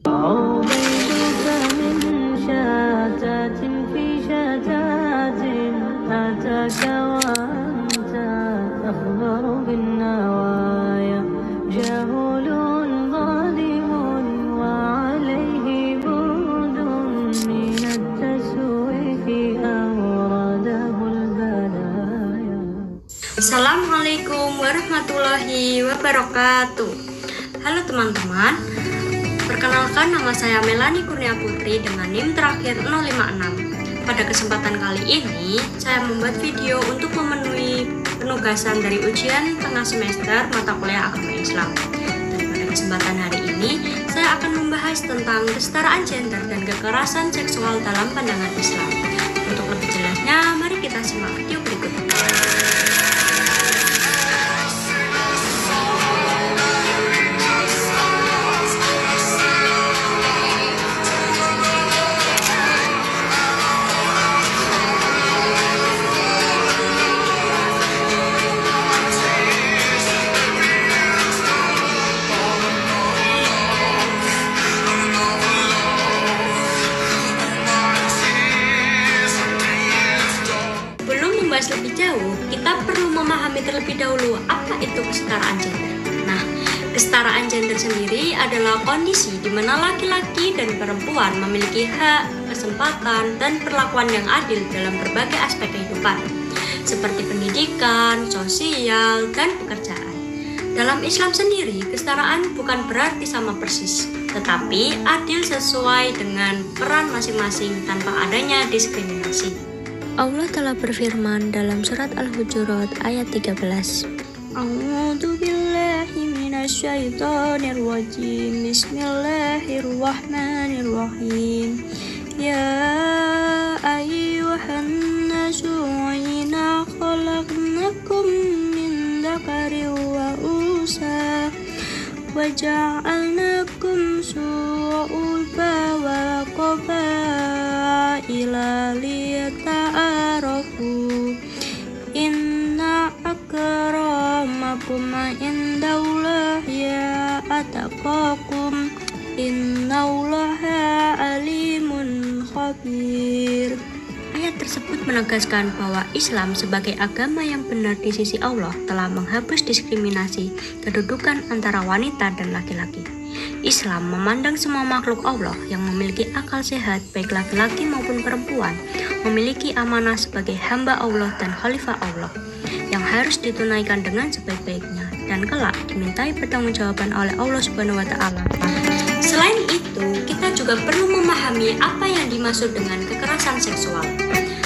عوضيتك من شتات في شتات أتاك وأنت أخضر بالنوايا جهول ظالم وعليه برد من التسويف أورده البلايا. Assalamualaikum warahmatullahi wabarakatuh. Halo teman-teman, perkenalkan nama saya Melani Kurnia Putri dengan NIM terakhir 056. Pada kesempatan kali ini, saya membuat video untuk memenuhi penugasan dari ujian tengah semester mata kuliah agama Islam. Dan pada kesempatan hari ini, saya akan membahas tentang kesetaraan gender dan kekerasan seksual dalam pandangan Islam. Untuk lebih jelasnya, mari kita simak video berikut. Lebih jauh, kita perlu memahami terlebih dahulu apa itu kesetaraan gender. Nah, kesetaraan gender sendiri adalah kondisi di mana laki-laki dan perempuan memiliki hak, kesempatan, dan perlakuan yang adil dalam berbagai aspek kehidupan, seperti pendidikan, sosial, dan pekerjaan. Dalam Islam sendiri, kesetaraan bukan berarti sama persis, tetapi adil sesuai dengan peran masing-masing tanpa adanya diskriminasi. Allah telah berfirman dalam surat Al-Hujurat ayat 13. A'udzu billahi minasyaitonir rajim. Bismillahirrahmanirrahim. Ya ayyuhan nasu inna khalaqnakum min dzakarin wa unsa wa ja'alnakum syu'uban wa qabaila liyata'arafu inna akramakum indallahi ataqakum innallaha alimun khabir. Ayat tersebut menegaskan bahwa Islam sebagai agama yang benar di sisi Allah telah menghapus diskriminasi kedudukan antara wanita dan laki-laki. Islam memandang semua makhluk Allah yang memiliki akal sehat, baik laki-laki maupun perempuan, memiliki amanah sebagai hamba Allah dan khalifah Allah yang harus ditunaikan dengan sebaik-baiknya dan kelak dimintai pertanggungjawaban oleh Allah Subhanahu wa Ta'ala. Selain itu, kita juga perlu memahami apa yang dimaksud dengan kekerasan seksual.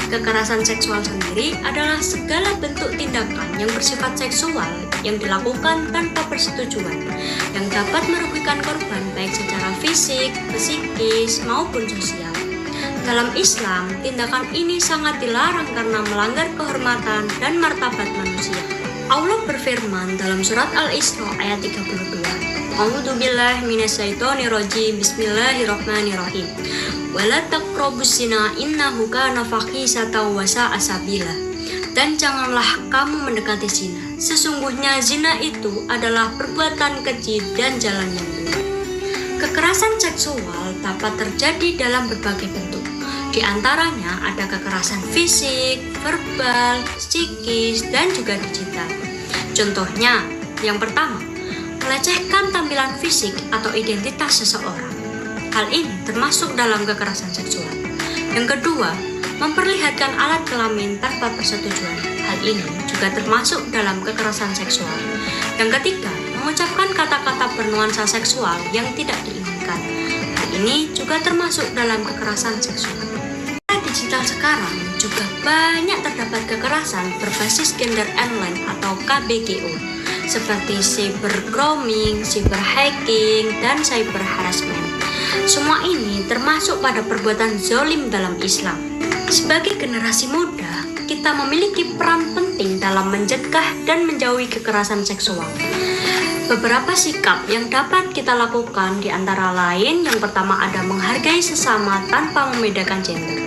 Kekerasan seksual sendiri adalah segala bentuk tindakan yang bersifat seksual yang dilakukan tanpa persetujuan, yang dapat merugikan korban baik secara fisik, psikis, maupun sosial. Dalam Islam, tindakan ini sangat dilarang karena melanggar kehormatan dan martabat manusia. Allah berfirman dalam surat Al-Isra ayat 32. A'udzu billahi minasyaitonir rajim. Bismillahirrahmanirrahim. Wala taqrabus zina innahu kana fahisatan wa sa'a sabila. Dan janganlah kamu mendekati zina. Sesungguhnya zina itu adalah perbuatan keji dan jalan yang buruk. Kekerasan seksual dapat terjadi dalam berbagai bentuk. Di antaranya ada kekerasan fisik, verbal, psikis, dan juga digital. Contohnya, yang pertama, melecehkan tampilan fisik atau identitas seseorang. Hal ini termasuk dalam kekerasan seksual. Yang kedua, memperlihatkan alat kelamin tanpa persetujuan. Hal ini juga termasuk dalam kekerasan seksual. Yang ketiga, mengucapkan kata-kata bernuansa seksual yang tidak diinginkan. Hal ini juga termasuk dalam kekerasan seksual. Digital sekarang juga banyak terdapat kekerasan berbasis gender online atau KBGO seperti cyber grooming, cyber hacking, dan cyber harassment. Semua ini termasuk pada perbuatan zalim dalam Islam. Sebagai generasi muda, kita memiliki peran penting dalam mencegah dan menjauhi kekerasan seksual. Beberapa sikap yang dapat kita lakukan di antara lain, yang pertama ada menghargai sesama tanpa membedakan gender.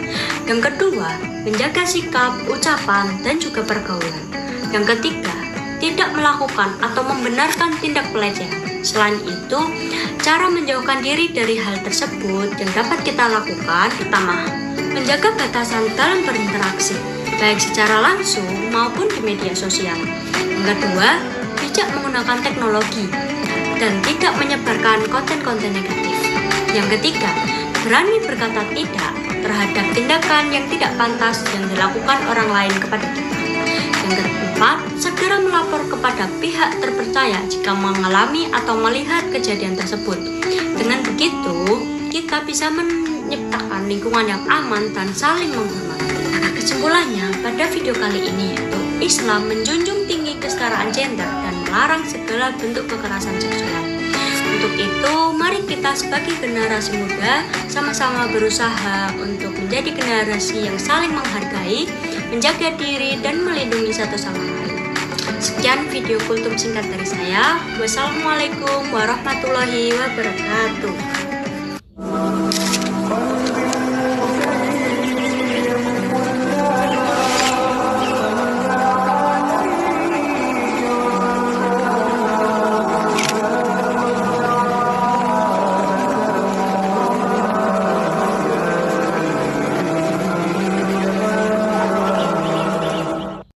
Yang kedua, menjaga sikap, ucapan, dan juga pergaulan. Yang ketiga, tidak melakukan atau membenarkan tindak pelecehan. Selain itu, cara menjauhkan diri dari hal tersebut yang dapat kita lakukan, pertama, menjaga batasan dalam berinteraksi, baik secara langsung maupun di media sosial. Yang kedua, bijak menggunakan teknologi dan tidak menyebarkan konten-konten negatif. Yang ketiga, berani berkata tidak terhadap tindakan yang tidak pantas yang dilakukan orang lain kepada kita. Yang keempat, segera melapor kepada pihak terpercaya jika mengalami atau melihat kejadian tersebut. Dengan begitu, kita bisa menciptakan lingkungan yang aman dan saling menghormati. Nah, kesimpulannya, pada video kali ini yaitu Islam menjunjung tinggi kesetaraan gender dan melarang segala bentuk kekerasan seksual. Untuk itu, mari kita sebagai generasi muda sama-sama berusaha untuk menjadi generasi yang saling menghargai, menjaga diri, dan melindungi satu sama lain. Sekian video kultum singkat dari saya. Wassalamualaikum warahmatullahi wabarakatuh.